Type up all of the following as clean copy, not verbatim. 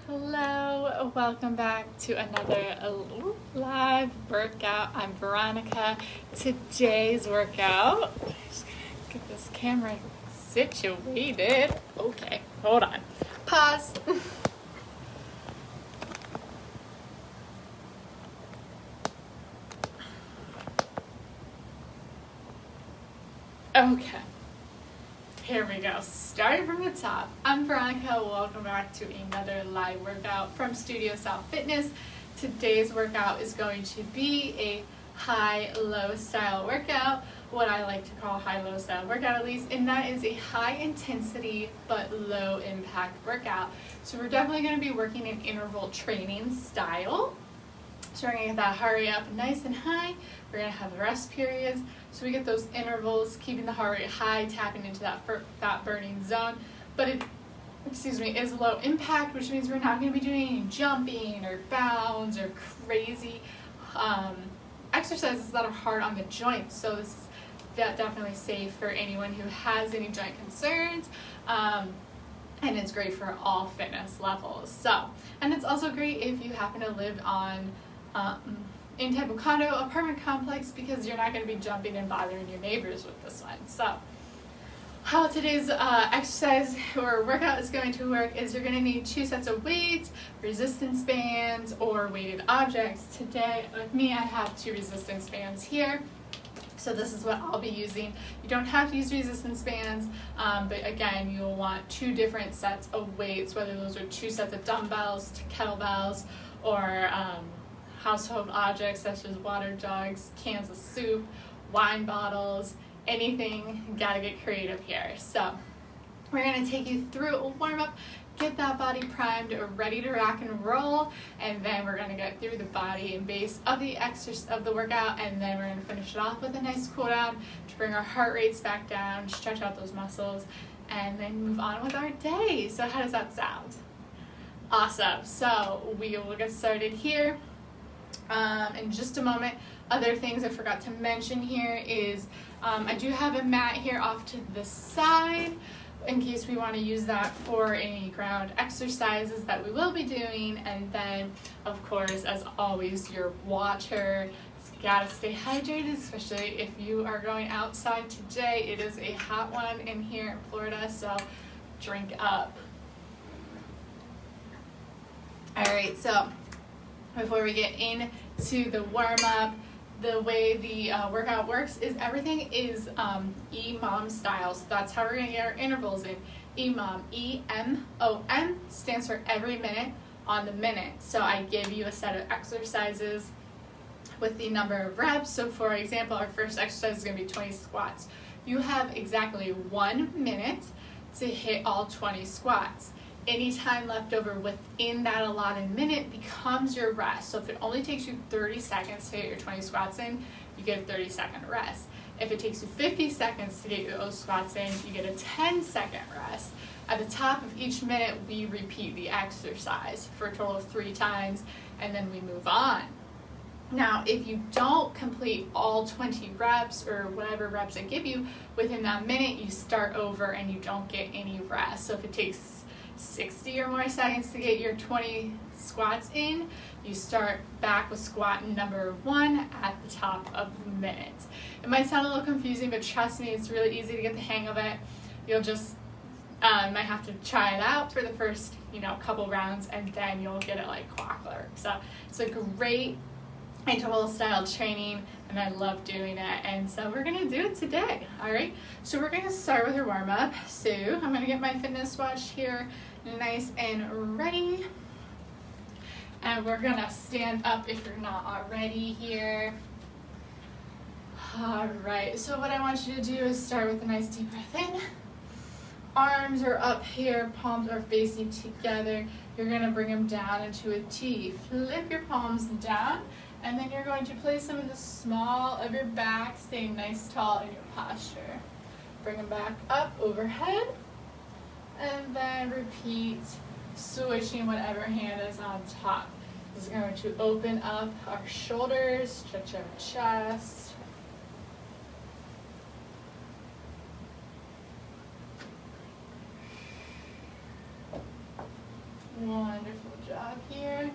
Hello, welcome back to another live workout. I'm Veronica. Today's workout, just gonna get this camera situated. Okay, hold on. Pause. Okay. Here we go. Starting from the top. I'm Veronica. Welcome back to another live workout from Studio South Fitness. Today's workout is going to be a high-low style workout, what I like to call high-low style workout at least, and that is a high intensity but low impact workout. So we're definitely going to be working in interval training style. So we're going to get that heart rate up nice and high. We're going to have rest periods. So we get those intervals, keeping the heart rate high, tapping into that fat burning zone. But it, is low impact, which means we're not going to be doing any jumping or bounds or crazy exercises that are hard on the joints. So this is definitely safe for anyone who has any joint concerns. And it's great for all fitness levels. So, and it's also great if you happen to live on any type of condo apartment complex, because you're not going to be jumping and bothering your neighbors with this one. So how today's exercise or workout is going to work is you're going to need 2 sets of weights, resistance bands, or weighted objects. Today with me I have 2 resistance bands here. So this is what I'll be using. You don't have to use resistance bands, but again, you'll want 2 different sets of weights, whether those are 2 sets of dumbbells, kettlebells, or household objects such as water jugs, cans of soup, wine bottles, anything. You gotta get creative here. So we're gonna take you through a warm-up, get that body primed, ready to rock and roll, and then we're gonna get through the body and base of the exercise of the workout, and then we're gonna finish it off with a nice cool down to bring our heart rates back down, stretch out those muscles, and then move on with our day. So how does that sound? Awesome. So we will get started here in just a moment. Other things I forgot to mention here is I do have a mat here off to the side in case we want to use that for any ground exercises that we will be doing. And then, of course, as always, your water. You gotta stay hydrated, especially if you are going outside today. It is a hot one in here in Florida, so drink up. Alright, so before we get into the warm-up, the way the workout works is everything is EMOM style. So that's how we're going to get our intervals in. EMOM, E-M-O-M, stands for every minute on the minute. So I give you a set of exercises with the number of reps. So for example, our first exercise is going to be 20 squats. You have exactly 1 minute to hit all 20 squats. Any time left over within that allotted minute becomes your rest. So if it only takes you 30 seconds to get your 20 squats in, you get a 30-second rest. If it takes you 50 seconds to get those squats in, you get a 10-second rest. At the top of each minute, we repeat the exercise for a total of 3 times, and then we move on. Now, if you don't complete all 20 reps or whatever reps I give you within that minute, you start over and you don't get any rest. So if it takes 60 or more seconds to get your 20 squats in, you start back with squat number 1 at the top of the minute. It might sound a little confusing, but trust me, it's really easy to get the hang of it. You'll just might have to try it out for the first couple rounds, and then you'll get it like clockwork. So it's a great interval style training, and I love doing it, and so we're gonna do it today. All right, so we're gonna start with our warm-up. So I'm gonna get my fitness watch here nice and ready, and we're gonna stand up if you're not already here. All right, so what I want you to do is start with a nice deep breath in. Arms are up here, palms are facing together. You're gonna bring them down into a T. Flip your palms down, and then you're going to place them in the small of your back, staying nice tall in your posture. Bring them back up overhead, and then repeat, switching whatever hand is on top. This is going to open up our shoulders, stretch our chest. Wonderful job here.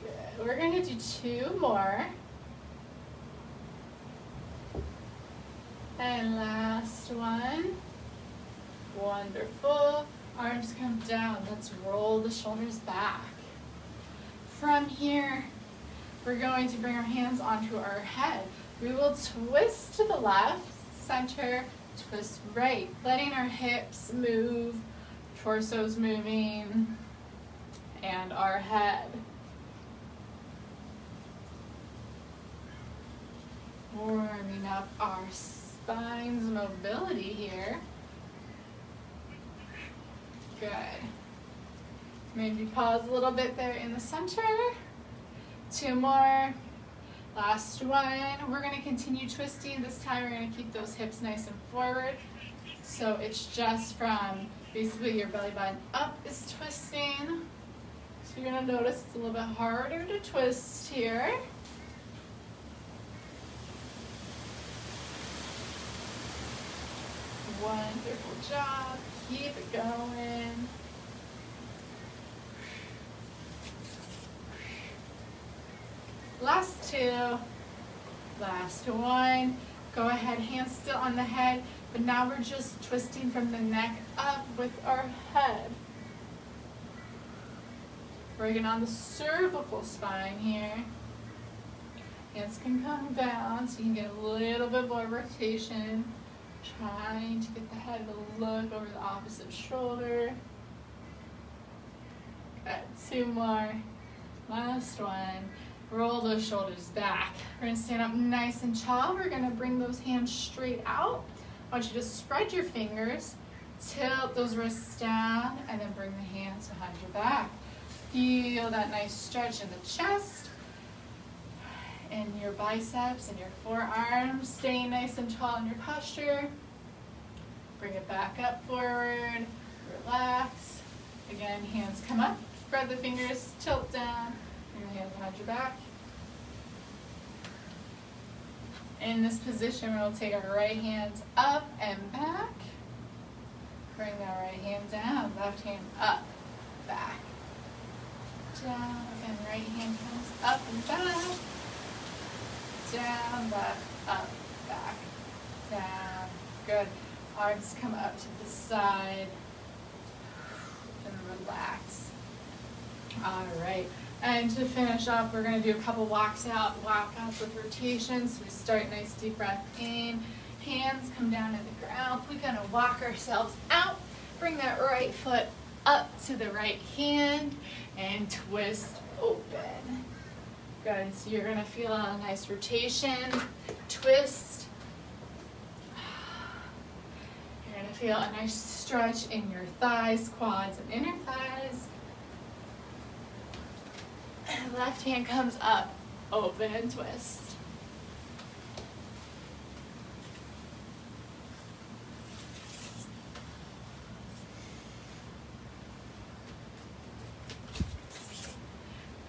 Good. We're going to do 2 more. And last one. Wonderful. Arms come down. Let's roll the shoulders back. From here, we're going to bring our hands onto our head. We will twist to the left, center, twist right, letting our hips move, torso's moving, and our head. Warming up our spine's mobility here. Good. Maybe pause a little bit there in the center. 2 more. Last one. We're going to continue twisting. This time we're going to keep those hips nice and forward. So it's just from basically your belly button up is twisting. So you're going to notice it's a little bit harder to twist here. Wonderful job. Keep it going. Last 2. Last one. Go ahead, hands still on the head, but now we're just twisting from the neck up with our head. Bringing on the cervical spine here. Hands can come down so you can get a little bit more rotation. Trying to get the head to look over the opposite shoulder. Good. 2 more. Last one. Roll those shoulders back. We're going to stand up nice and tall. We're going to bring those hands straight out. I want you to spread your fingers, tilt those wrists down, and then bring the hands behind your back. Feel that nice stretch in the chest, in your biceps, and your forearms. Staying nice and tall in your posture. Bring it back up forward. Relax. Again, hands come up. Spread the fingers, tilt down. Bring the hands behind your back. In this position, we'll take our right hands up and back. Bring that right hand down, left hand up, back, down, and right hand comes up and back, down, left, up, back, down. Good. Arms come up to the side and relax. All right. And to finish up, we're going to do a couple walkouts with rotations. So we start nice deep breath in. Hands come down to the ground. We're going to walk ourselves out. Bring that right foot up to the right hand and twist open. Good. So you're going to feel a nice rotation, twist. You're going to feel a nice stretch in your thighs, quads, and inner thighs. Left hand comes up, open and twist.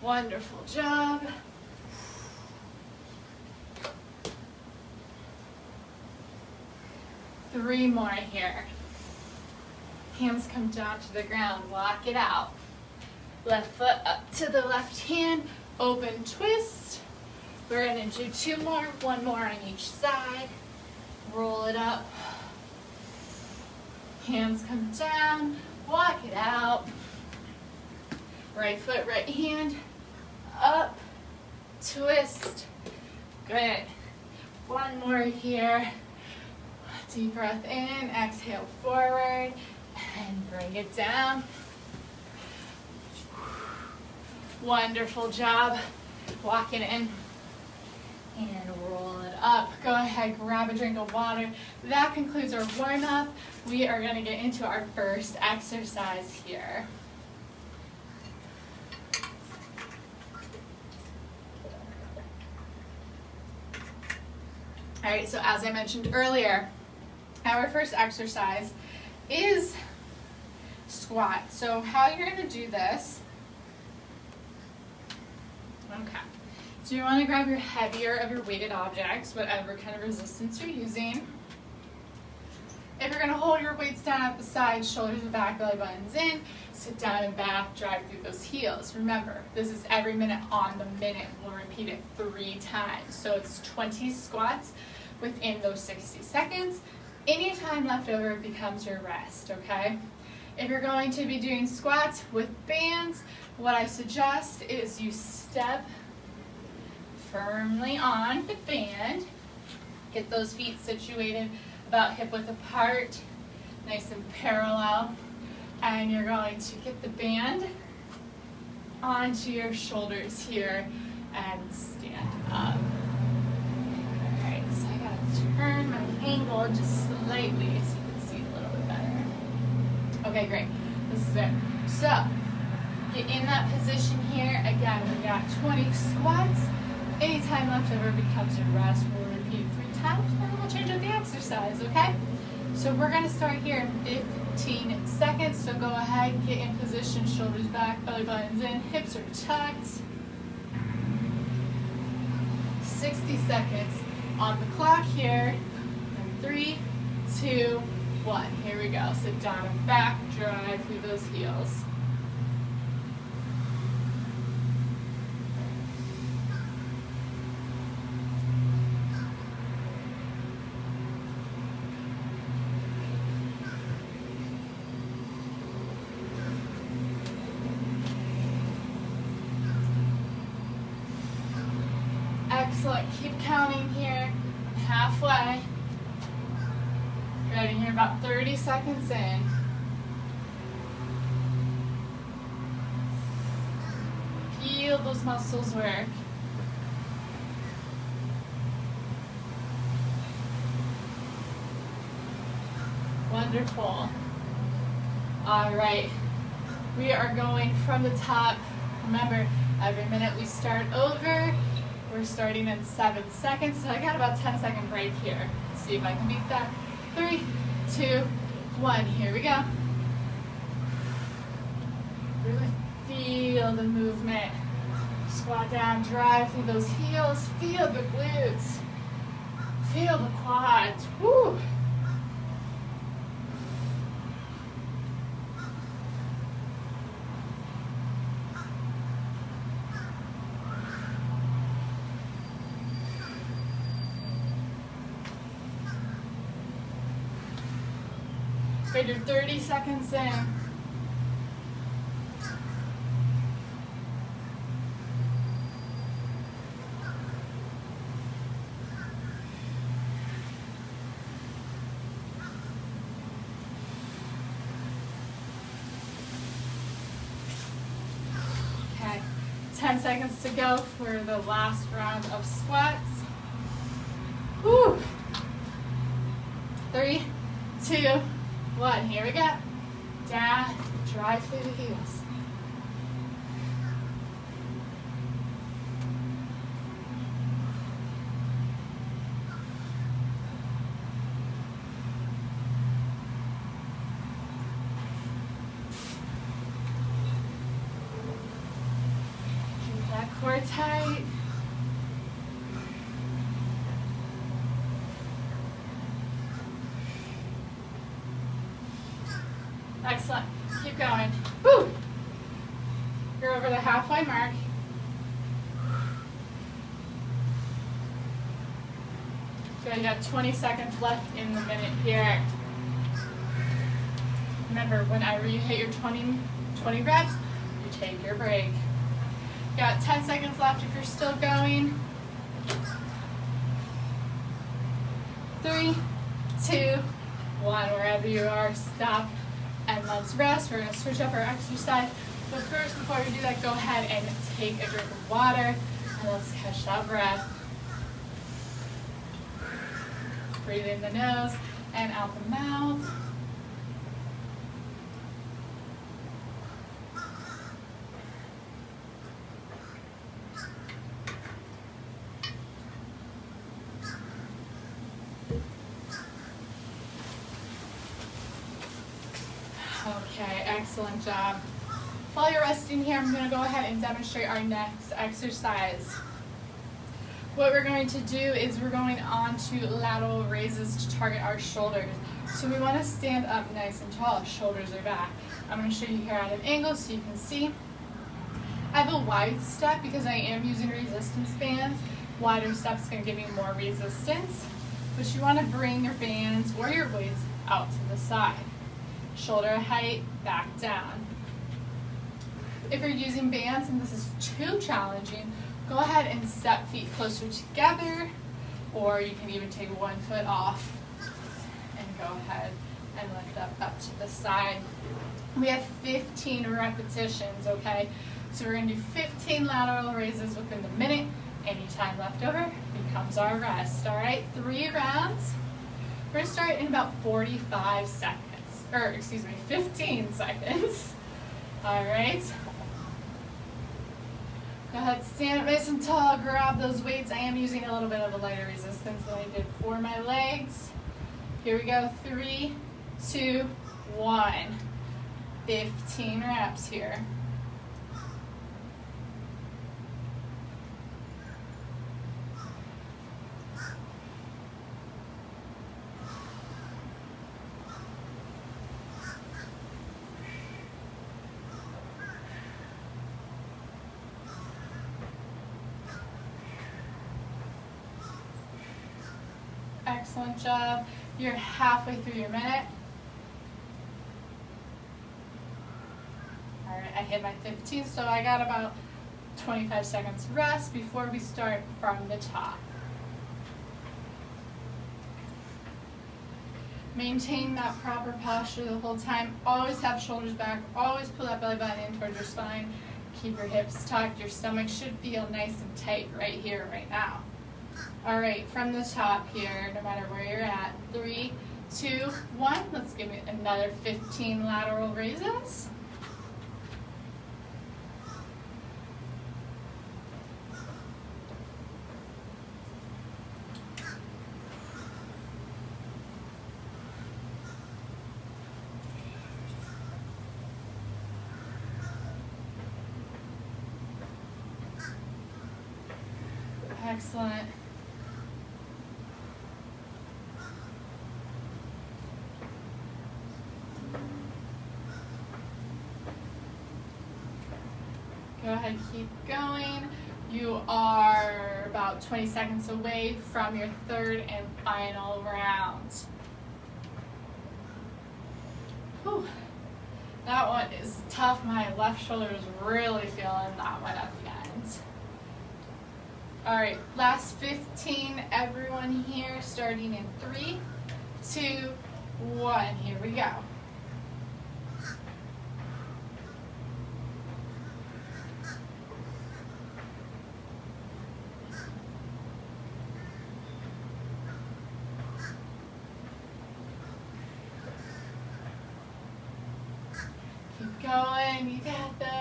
Wonderful job. Three more here. Hands come down to the ground, walk it out. Left foot up to the left hand, open twist. We're going to do 2 more, 1 more on each side. Roll it up. Hands come down, walk it out. Right foot, right hand, up, twist. Good. 1 more here. Deep breath in, exhale forward, and bring it down. Wonderful job. Walk it in and roll it up. Go ahead, grab a drink of water. That concludes our warm-up. We are going to get into our first exercise here. All right, so as I mentioned earlier, our first exercise is squat. So how you're going to do this, okay, So you want to grab your heavier of your weighted objects, whatever kind of resistance you're using. If you're going to hold your weights down at the sides, shoulders are back, belly button's in, sit down and back, drive through those heels. Remember, this is every minute on the minute. We'll repeat it 3 times. So it's 20 squats within those 60 seconds. Any time left over becomes your rest, okay? If you're going to be doing squats with bands, what I suggest is you step firmly on the band, get those feet situated about hip width apart, nice and parallel, and you're going to get the band onto your shoulders here and stand up. Alright, so I gotta turn my angle just slightly so you can see a little bit better. Okay, great. This is it. So, get in that position here. Again, we got 20 squats. Any time left over becomes your rest. We'll repeat 3 times, and then we'll change up the exercise, okay? So we're gonna start here in 15 seconds. So go ahead, get in position, shoulders back, belly buttons in, hips are tucked. 60 seconds on the clock here. And 3, 2, 1. Here we go. Sit down and back, drive through those heels. Excellent. Keep counting here. Halfway. Getting here about 30 seconds in. Feel those muscles work. Wonderful. All right. We are going from the top. Remember, every minute we start over. We're starting in 7 seconds, so I got about 10-second break here. Let's see if I can beat that. 3, 2, 1. Here we go. Really feel the movement. Squat down, drive through those heels. Feel the glutes. Feel the quads. Woo! Good, you're 30 seconds in. Okay, 10 seconds to go for the last round of squats. Woo! 3, 2, 1. Here we go. Down, drive through the heels. Keep that core tight. Excellent. Keep going. Woo! You're over the halfway mark. Good, you got 20 seconds left in the minute here. Remember, whenever you hit your 20 reps, you take your break. You got 10 seconds left if you're still going. 3, 2, 1. Wherever you are, stop. And let's rest. We're going to switch up our exercise. But first, before we do that, go ahead and take a drink of water. And let's catch that breath. Breathe in the nose and out the mouth. Okay, excellent job. While you're resting here, I'm going to go ahead and demonstrate our next exercise. What we're going to do is we're going on to lateral raises to target our shoulders. So we want to stand up nice and tall, shoulders are back. I'm going to show you here at an angle so you can see. I have a wide step because I am using resistance bands. Wider step is going to give you more resistance, but you want to bring your bands or your weights out to the side. Shoulder height, back down. If you're using bands and this is too challenging, go ahead and step feet closer together, or you can even take one foot off and go ahead and lift up to the side. We have 15 repetitions, okay? So we're going to do 15 lateral raises within the minute. Any time left over becomes our rest, all right? 3 rounds. We're going to start in about 45 seconds, or excuse me, 15 seconds. All right. Go ahead, stand up nice and tall, grab those weights. I am using a little bit of a lighter resistance than I did for my legs. Here we go, 3, 2, 1. 15 reps here. Excellent job. You're halfway through your minute. All right, I hit my 15, so I got about 25 seconds rest before we start from the top. Maintain that proper posture the whole time. Always have shoulders back. Always pull that belly button in towards your spine. Keep your hips tucked. Your stomach should feel nice and tight right here, right now. All right, from the top here, no matter where you're at. 3, 2, 1. Let's give it another 15 lateral raises. Excellent. Go ahead, keep going. You are about 20 seconds away from your third and final round. Whew. That one is tough. My left shoulder is really feeling that one at the end. All right, last 15, everyone here, starting in 3, 2, 1. Here we go. Keep going, you got this.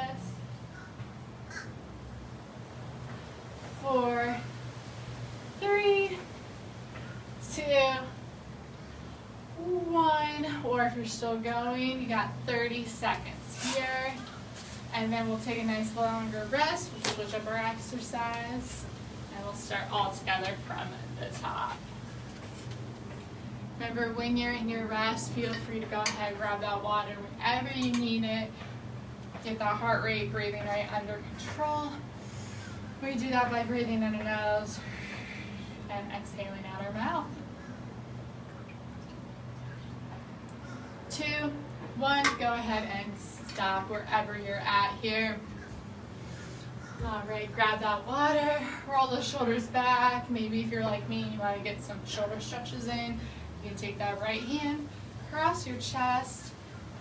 4, 3, 2, 1. Or if you're still going, you got 30 seconds here. And then we'll take a nice longer rest. We'll switch up our exercise. And we'll start all together from the top. Remember, when you're in your rest, feel free to go ahead and grab that water whenever you need it. Get that heart rate, breathing right under control. We do that by breathing in our nose and exhaling out our mouth. 2, 1, go ahead and stop wherever you're at here. All right, grab that water, roll the shoulders back. Maybe if you're like me, you want to get some shoulder stretches in. You can take that right hand, cross your chest,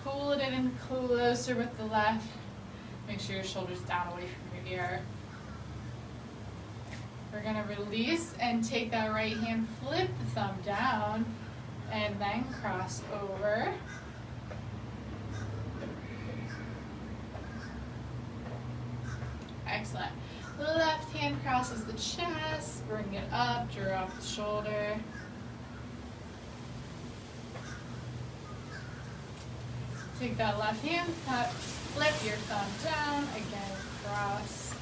pull it in closer with the left. Make sure your shoulder's down away from your ear. We're going to release and take that right hand, flip the thumb down, and then cross over. Excellent. The left hand crosses the chest, bring it up, drop the shoulder. Take that left hand, flip your thumb down, again cross,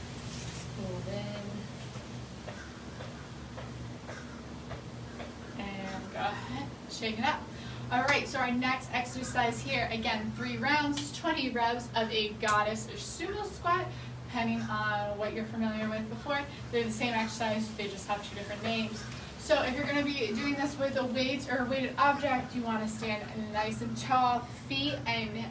hold in. shake it up. All right, so our next exercise here, again, 3 rounds, 20 reps of a goddess or sumo squat, depending on what you're familiar with before. They're the same exercise, they just have 2 different names. So if you're going to be doing this with a weight or a weighted object, you want to stand nice and tall, feet and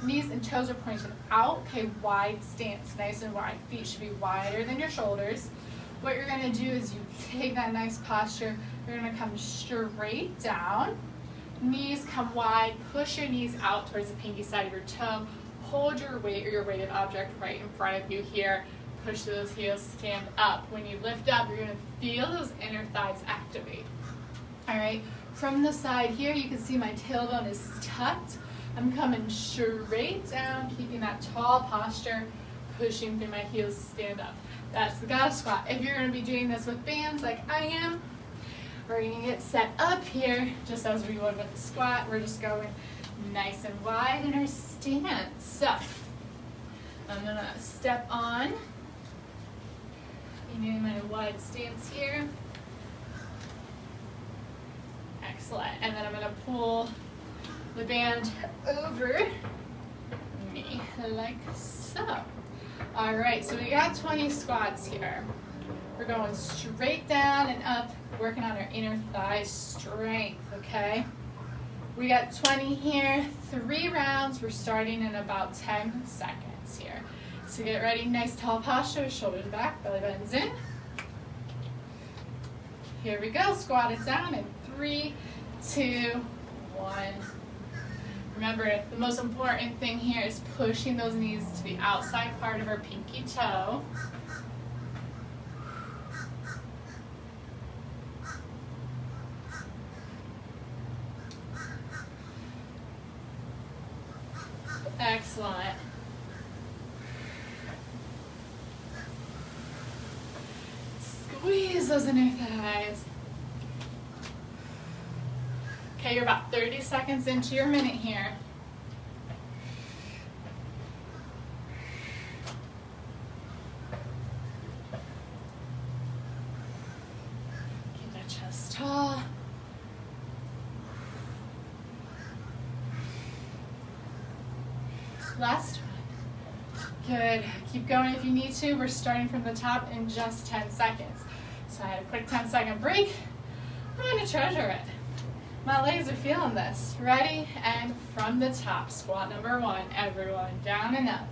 knees and toes are pointed out. Okay, wide stance, nice and wide. Feet should be wider than your shoulders. What you're going to do is you take that nice posture. You're going to come straight down. Knees come wide. Push your knees out towards the pinky side of your toe. Hold your weight or your weighted object right in front of you here. Push those heels, stand up. When you lift up, you're going to feel those inner thighs activate. All right, from the side here, you can see my tailbone is tucked. I'm coming straight down, keeping that tall posture, pushing through my heels to stand up. That's the goddess squat. If you're going to be doing this with bands like I am, we're going to get set up here, just as we would with the squat. We're just going nice and wide in our stance. So, I'm going to step on, in my wide stance here. Excellent. And then I'm going to pull the band over me, like so. All right, so we got 20 squats here. We're going straight down and up, working on our inner thigh strength, okay? We got 20 here, 3 rounds. We're starting in about 10 seconds here. So get ready, nice tall posture, shoulders back, belly buttons in. Here we go, squat it down in 3, 2, 1. Remember, the most important thing here is pushing those knees to the outside part of our pinky toe. Excellent. Squeeze those inner thighs. Okay, you're about 30 seconds into your minute here. Keep that chest tall. Last one. Good. Keep going if you need to. We're starting from the top in just 10 seconds. So I had a quick 10-second break. I'm going to treasure it. My legs are feeling this. Ready? And from the top, squat number 1, everyone, down and up.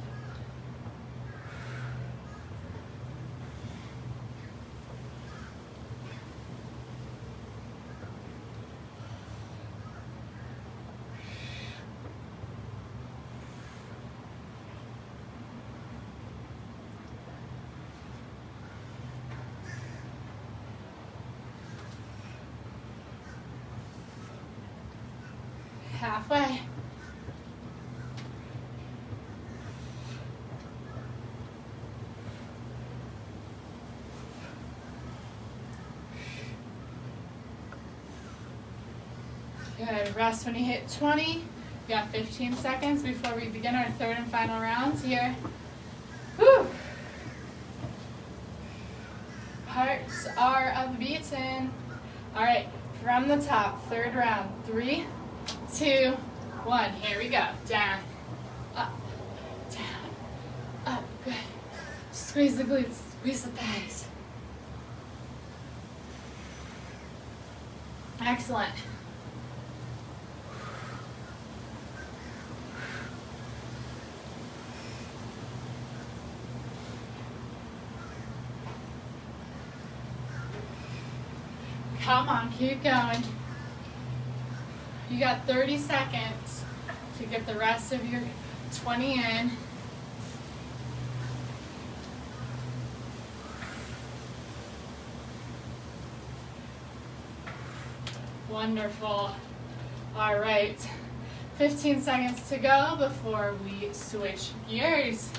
Halfway. Good. Rest when you hit 20. You got 15 seconds before we begin our 3rd and final rounds here. Whew. Hearts are beaten. All right, from the top, 3rd round. 3, 2, 1. Here we go. Down, up, good. Squeeze the glutes, squeeze the thighs. Excellent. Come on, keep going. You got 30 seconds to get the rest of your 20 in. Wonderful. All right, 15 seconds to go before we switch gears.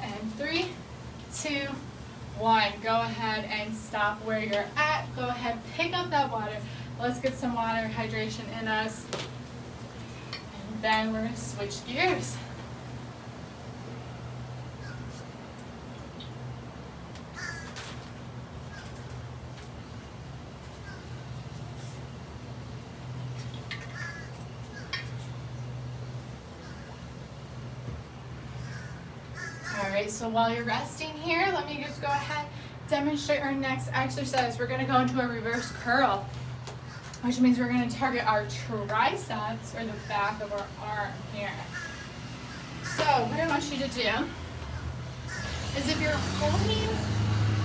And 3, 2, 1. Go ahead and stop where you're at. Go ahead, pick up that water. Let's get some water hydration in us. And then we're going to switch gears. right, so while you're resting here, let me just go ahead, demonstrate our next exercise. We're gonna go into a reverse curl, which means we're gonna target our triceps or the back of our arm here. So what I want you to do is if you're holding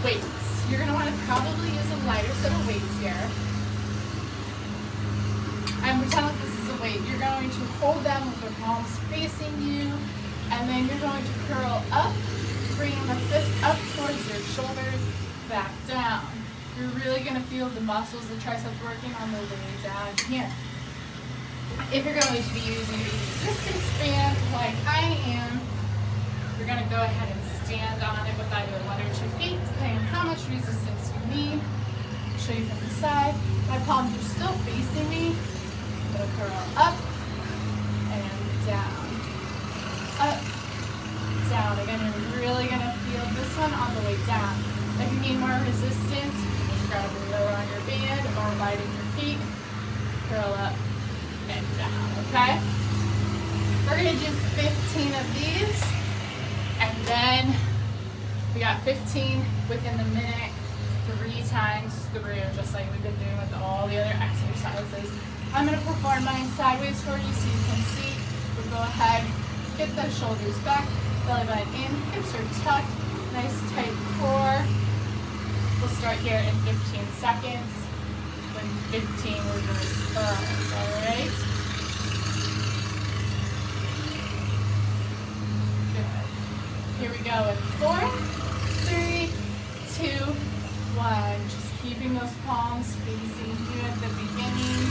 weights, you're gonna wanna probably use a lighter set of weights here. And pretend like this is a weight. You're going to hold them with your palms facing you, and then you're going to curl up, bringing the fist up towards your shoulders, back down. You're really going to feel the muscles, the triceps working on the way down here. If you're going to be using a resistance band like I am, you're going to go ahead and stand on it with either 1 or 2 feet, depending on how much resistance you need. I'll show you from the side. My palms are still facing me. I'm going to curl up and down. Up, down. Again, you're really going to feel this one on the way down. If you need more resistance, just grab a roller on your band or lighten your feet. Curl up and down, okay? We're going to do 15 of these, and then we got 15 within the minute, 3 times through, just like we've been doing with all the other exercises. I'm going to perform mine sideways for you so you can see. We'll go ahead, get those shoulders back, belly button in, hips are tucked, nice tight core. We'll start here in 15 seconds with 15 reverse curls, all right? Good. Here we go in 4, 3, 2, 1. Just keeping those palms facing you at the beginning.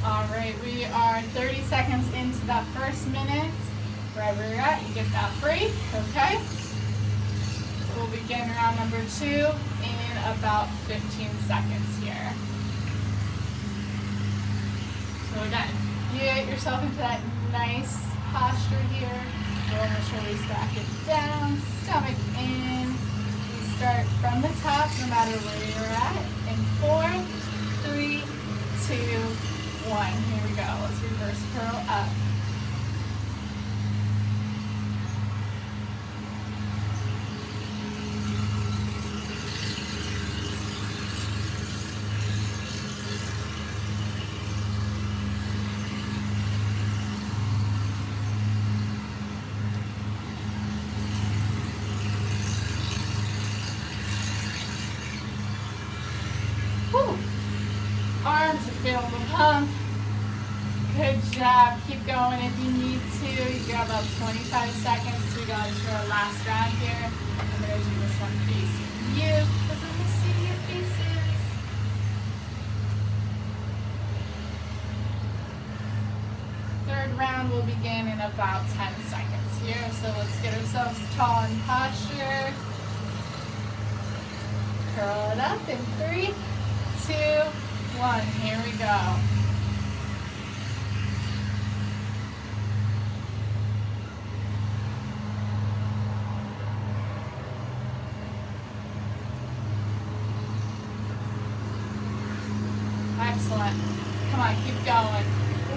Alright, we are 30 seconds into that first minute. Wherever you're at, you get that break, okay? We'll begin round number 2 in about 15 seconds here. So again, you get yourself into that nice posture here. Roll the shoulders back and down, stomach in. We start from the top, no matter where you're at. In 4, 3, 2, 1. Here we go. Let's reverse curl up. Whew. Arms are feeling the pump. Good job. Keep going if you need to. You got about 25 seconds to go into our last round here. I'm going to do this one facing you because I'm going to see your faces. Third round will begin in about 10 seconds here. So let's get ourselves tall in posture. Curl it up in 3, 2, 1. Here we go. Excellent. Come on, keep going.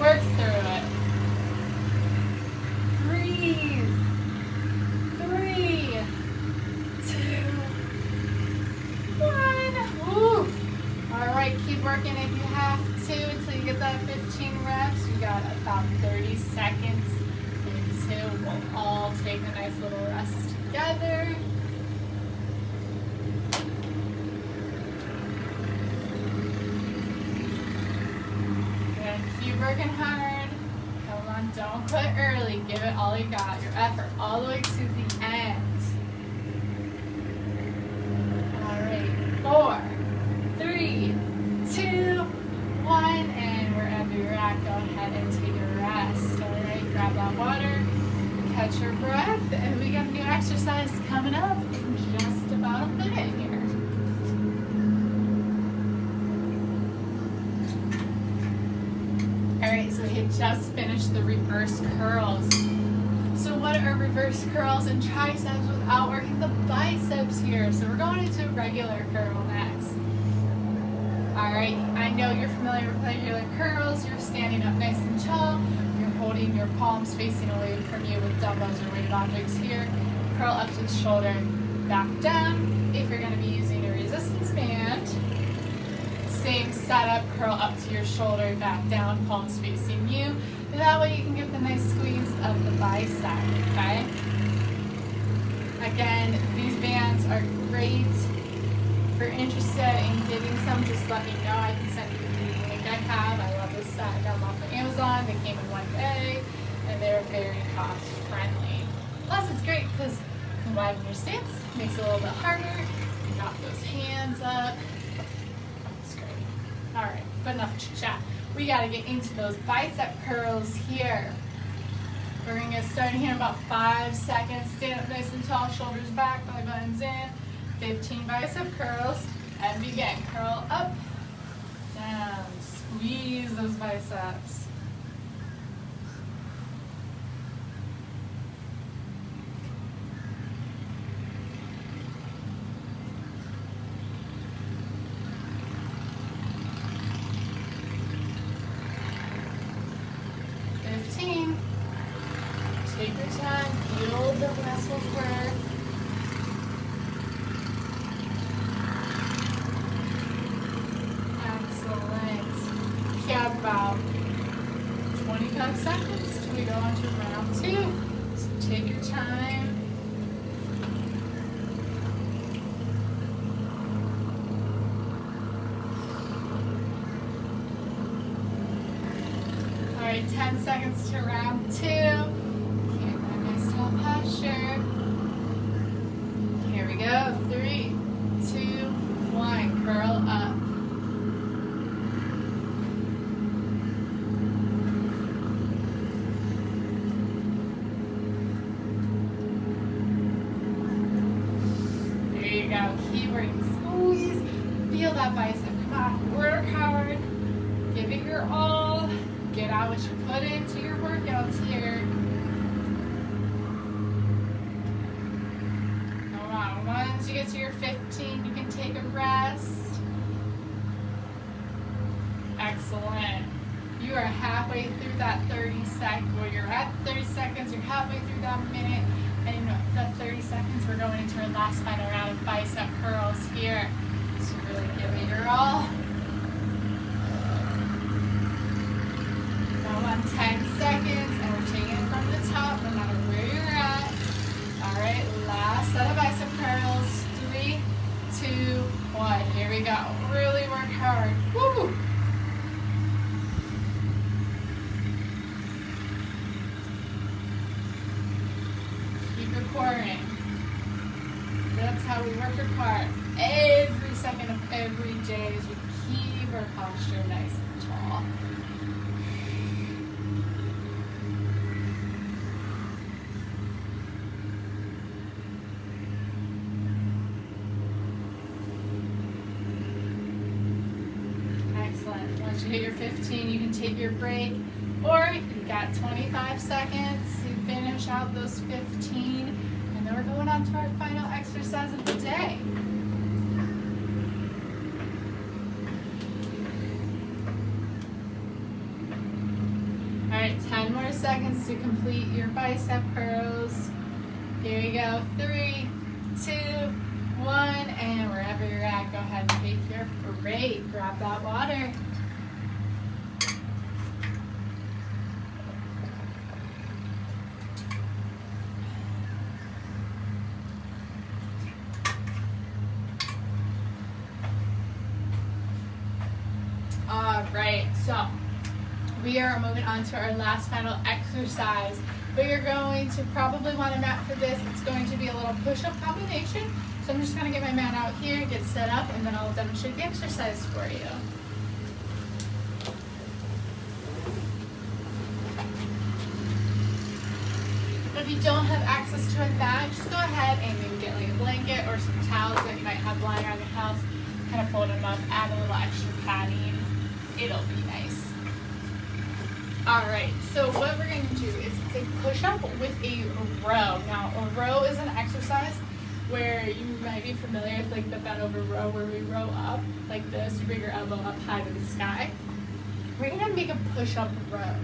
Work through it. Breathe. 3, 2, 1. Woo. All right, keep working if you have to until you get that 15 reps. You got about 30 seconds until we'll all take a nice little rest together. Keep working hard. Come on, don't quit early. Give it all you got. Your effort all the way to the end. All right, 4, 3, 2, 1, and wherever you're at, go ahead and take a rest. All right, grab that water, catch your breath, and we got a new exercise coming up in just about a minute here. had just finished the reverse curls. So what are reverse curls and triceps without working the biceps here? So we're going into regular curl next. Alright, I know you're familiar with regular curls. You're standing up nice and tall. You're holding your palms facing away from you with dumbbells or weighted objects here. Curl up to the shoulder, back down. If you're going to be using a resistance band, same setup, curl up to your shoulder, back down, palms facing you. That way you can get the nice squeeze of the bicep, okay? Again, these bands are great. If you're interested in getting some, just let me know. I can send you the link I have. I love this set. I got them off of Amazon. They came in one day, and they're very cost friendly. Plus, it's great because you can widen your stance. Makes it a little bit harder. You got those hands up. It's great. All right, but enough chit chat. We got to get into those bicep curls here. We're going to get started here in about 5 seconds. Stand up nice and tall, shoulders back, belly buttons in. 15 bicep curls, and begin. Curl up, down, squeeze those biceps. Take your time, feel the muscles work. Excellent. We have about 25 seconds till we go on to round 2. So take your time. All right, 10 seconds to round 2. Posture. Here we go. 3, 2, 1. Curl up. There you go. Keyword squeeze. Feel that bicep. Come on. Work hard. Give it your all. Get out what you put into your workouts here. Once you get to your 15, you can take a rest. Excellent. You are halfway through that 30 seconds. Well, you're at 30 seconds, you're halfway through that minute, and in the 30 seconds, we're going into our last final round of bicep curls here. So really give it your all. Now on 10 seconds, and we're taking it from the top, no matter where you're at. All right, last set of bicep curls. 3, 2, 1. Here we go. Really work hard. Woo! Keep recording. That's how we work our core every second of every day as we keep our posture nice and tall. Once you hit your 15, you can take your break, or you got 25 seconds to finish out those 15, and then we're going on to our final exercise of the day. All right, 10 more seconds to complete your bicep curls. Here we go. 3, 2, 1, and wherever you're at, go ahead and take your break. Grab that water. All right, so we are moving on to our last final exercise, but you're going to probably want a mat for this. It's going to be a little push-up combination. So I'm just going to get my mat out here, get set up, and then I'll demonstrate the exercise for you. If you don't have access to a mat, just go ahead and maybe get like a blanket or some towels that you might have lying around the house, kind of fold them up, add a little extra padding. It'll be nice. All right, so what we're going to do is it's a push-up with a row. Now, a row is an exercise where you might be familiar with like the bent over row where we row up like this, you bring your elbow up high to the sky. We're gonna make a push-up row.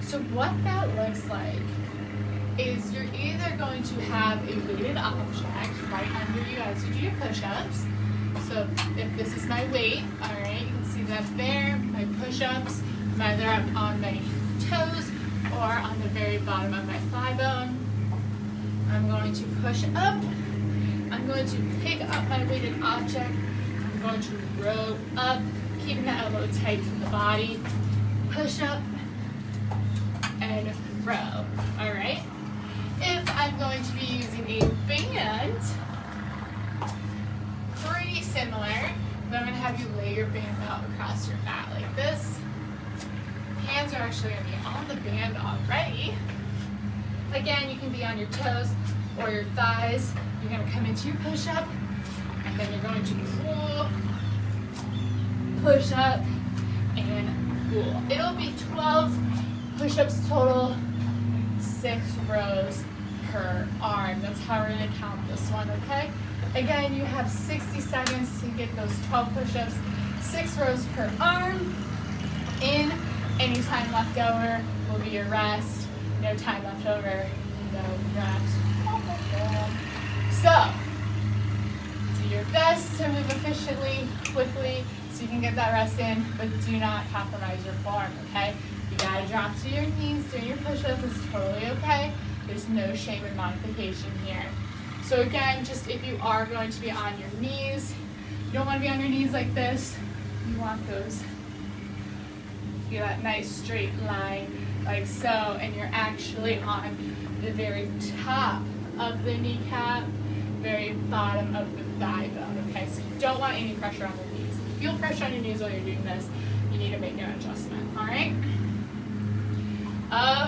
So what that looks like is you're either going to have a weighted object right under you as you do your push-ups. So if this is my weight, all right, you can see that there, my push-ups, either I'm on my toes or on the very bottom of my thigh bone. I'm going to push up. I'm going to pick up my weighted object. I'm going to row up, keeping the elbow tight to the body. Push up and row. All right. If I'm going to be using a band, pretty similar, but I'm going to have you lay your band out across your mat like this. Hands are actually going to be on the band already. Again, you can be on your toes or your thighs. You're going to come into your push-up, and then you're going to pull, push up, and pull. It'll be 12 push-ups total, 6 rows per arm. That's how we're going to count this one, okay? Again, you have 60 seconds to get those 12 push-ups, 6 rows per arm. In, any time left over will be your rest. No time left over, no rest. So, do your best to move efficiently, quickly, so you can get that rest in, but do not compromise your form, okay? You gotta drop to your knees during your push-ups. It's totally okay. There's no shame in modification here. So again, just if you are going to be on your knees, you don't want to be on your knees like this. You want those, you that nice straight line like so, and you're actually on the very top of the kneecap, very bottom of the thigh bone, okay? So you don't want any pressure on the knees. If you feel pressure on your knees while you're doing this, you need to make an adjustment, all right?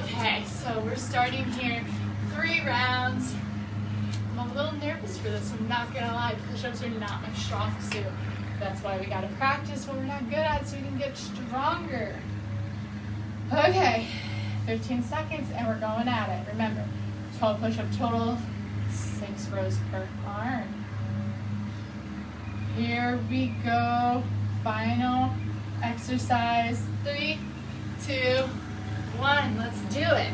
Okay, so we're starting here, 3 rounds. I'm a little nervous for this, I'm not gonna lie. Push-ups are not my strong suit. That's why we gotta practice what we're not good at so we can get stronger. Okay, 15 seconds and we're going at it. Remember, 12 push-up total, 6 rows per arm. Here we go. Final exercise. 3, 2, 1. Let's do it.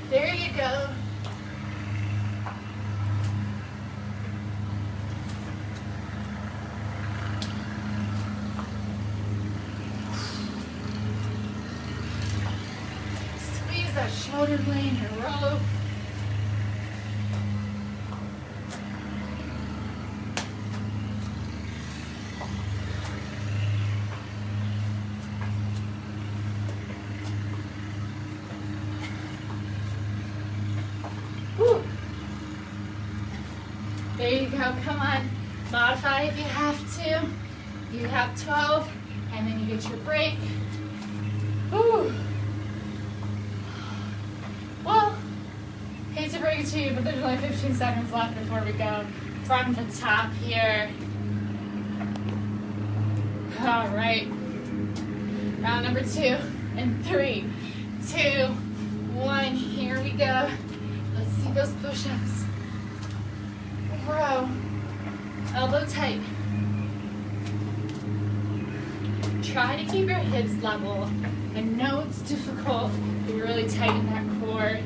There you go. Squeeze that shoulder blade and row. Whew. There you go, come on. Modify if you have to. You have 12, and then you get your break. Whew. Well, hate to break it to you, but there's only 15 seconds left before we go from the top here. All right. Round number 2 in 3, 2, 1. Here we go. Let's see those push-ups. Row. Elbow tight. Try to keep your hips level. I know it's difficult, but you really tighten that core.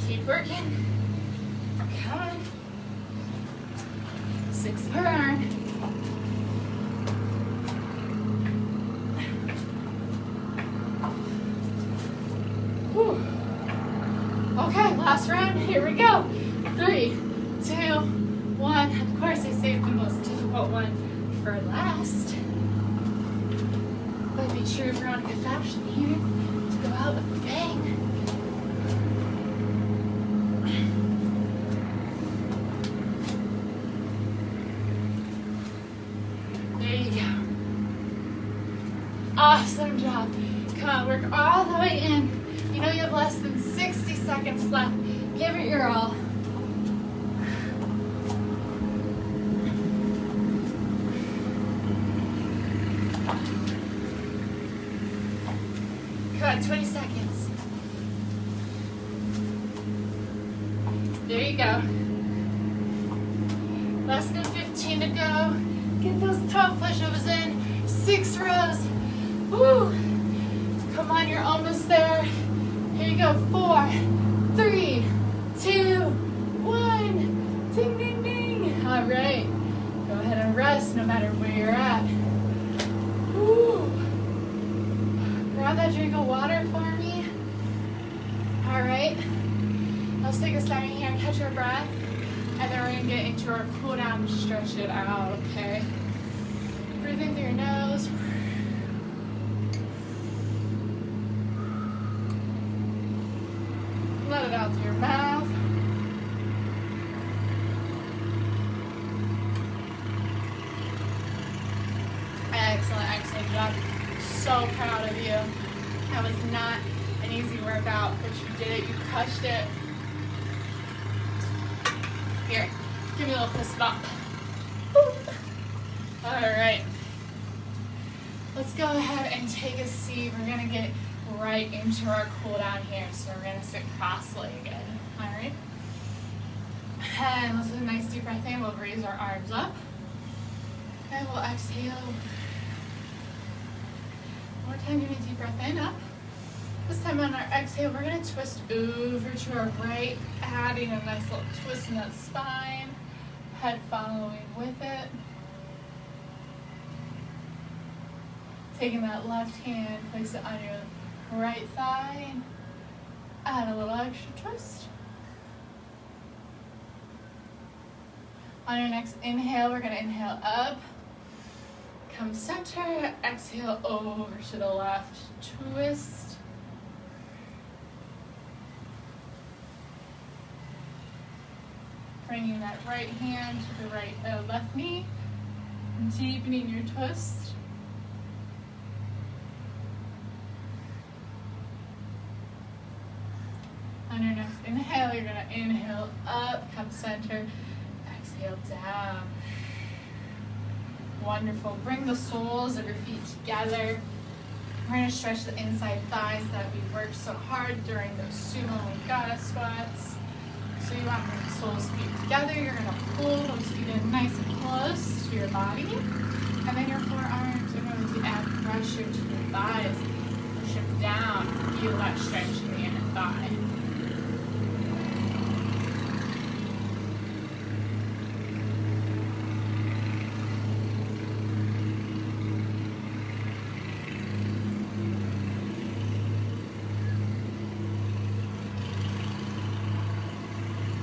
Keep working. Come on. 6 per arm. Whew. Okay, last round. Here we go. 3, 2, one. Of course, I saved the most difficult one for last. But be true Veronica fashion here to go out with a bang. There you go. Awesome job. Come on, work all the way in. You know you have less than 60 seconds left. Give it your all. Come on, 20 seconds. There you go. Less than 15 to go. Get those 12 push-ups in. 6 rows. Woo! Come on, you're almost there. Here you go. 4, 3, 2, 1. Ding, ding, ding. All right. Go ahead and rest no matter where you're at. Woo! Grab that drink of water for me. All right. Let's take a second here and catch our breath. And then we're going to get into our cool down and stretch it out, okay? Breathe in through your nose. Let it out through your mouth. Excellent, excellent job. So proud of you. That was not an easy workout, but you did it. You crushed it. Here, give me a little fist bump. All right. Let's go ahead and take a seat. We're gonna get right into our cool down here. So we're gonna sit cross-legged. All right. And let's do a nice deep breath in. We'll raise our arms up. And we'll exhale. One more time, give me a deep breath in, up. This time on our exhale, we're gonna twist over to our right, adding a nice little twist in that spine. Head following with it. Taking that left hand, place it on your right thigh, and add a little extra twist. On your next inhale, we're gonna inhale up, come center, exhale over to the left, twist. Bringing that right hand to the left knee, deepening your twist. On your next inhale, you're going to inhale up, come center, exhale down. Wonderful. Bring the soles of your feet together. We're going to stretch the inside thighs that we worked so hard during those sumo Lingana squats. So you want to bring the soles of feet together. You're going to pull those feet in nice and close to your body. And then your forearms are going to add pressure to your thighs. Push them down. Feel that stretch in the inner thigh.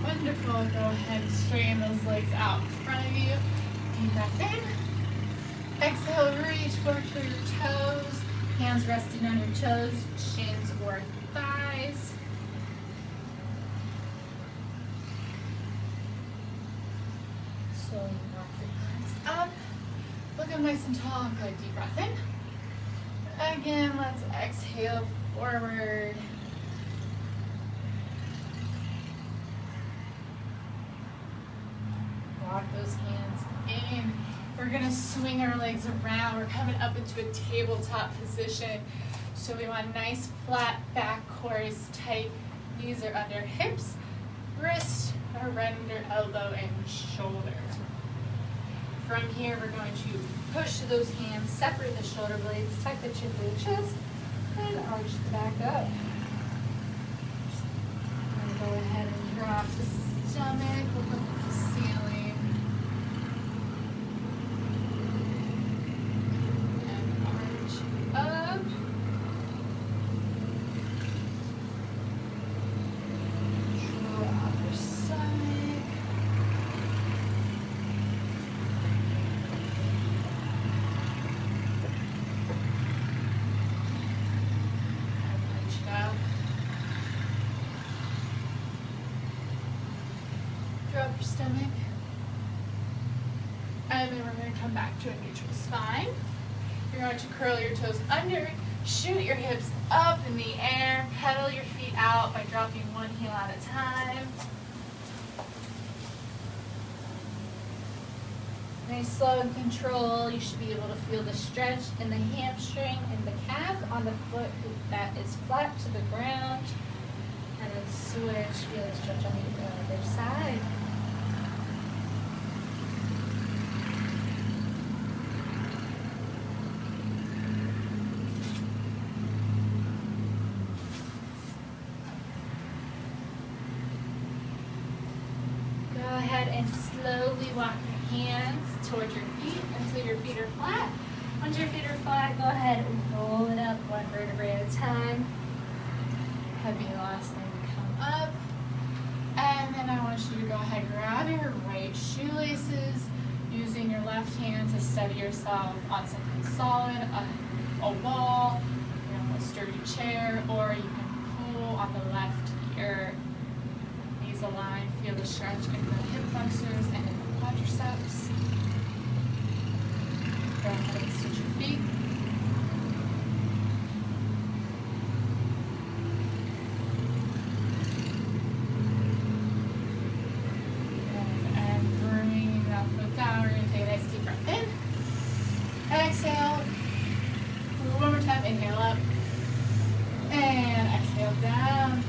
Wonderful. Go ahead and straighten those legs out in front of you. Deep breath in. Exhale, reach forward to your toes. Hands resting on your toes, shins or thighs. Slowly walk your arms up. Look up nice and tall and good. Deep breath in. Again, let's exhale forward. Walk those hands in. We're gonna swing our legs around. We're coming up into a tabletop position. So we want nice flat back, core tight. Knees are under hips. Wrist are under elbow and shoulder. From here, we're going to push those hands, separate the shoulder blades, tuck the chin to the chest, and arch the back up. And go ahead and drop the stomach, look up at the ceiling. And arch up. Drop your stomach. drop your stomach. And then we're going to come back to a neutral spine. You're going to curl your toes under, shoot your hips up in the air, pedal your feet out by dropping one heel at a time. Nice, slow and control. You should be able to feel the stretch in the hamstring and the calf on the foot that is flat to the ground. And then switch, feel the stretch on the other side. Go ahead and slowly walk your hands towards your feet until your feet are flat. Once your feet are flat, go ahead and roll it up one vertebrae at a time. Heavy elastic. Up, and then I want you to go ahead, grab your right shoelaces, using your left hand to steady yourself on something solid, a wall, a sturdy chair, or you can pull on the left ear. Knees align, feel the stretch in the hip flexors and in the quadriceps. Go ahead and switch your feet. Exhale. One more time. Inhale up. And exhale down.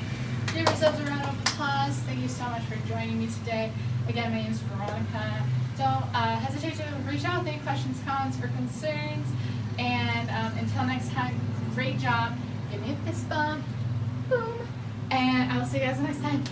Give yourselves a round of applause. Thank you so much for joining me today. Again, my name is Veronica. Don't hesitate to reach out with any questions, comments, or concerns. And until next time, great job. Give me a fist bump. Boom. And I will see you guys next time.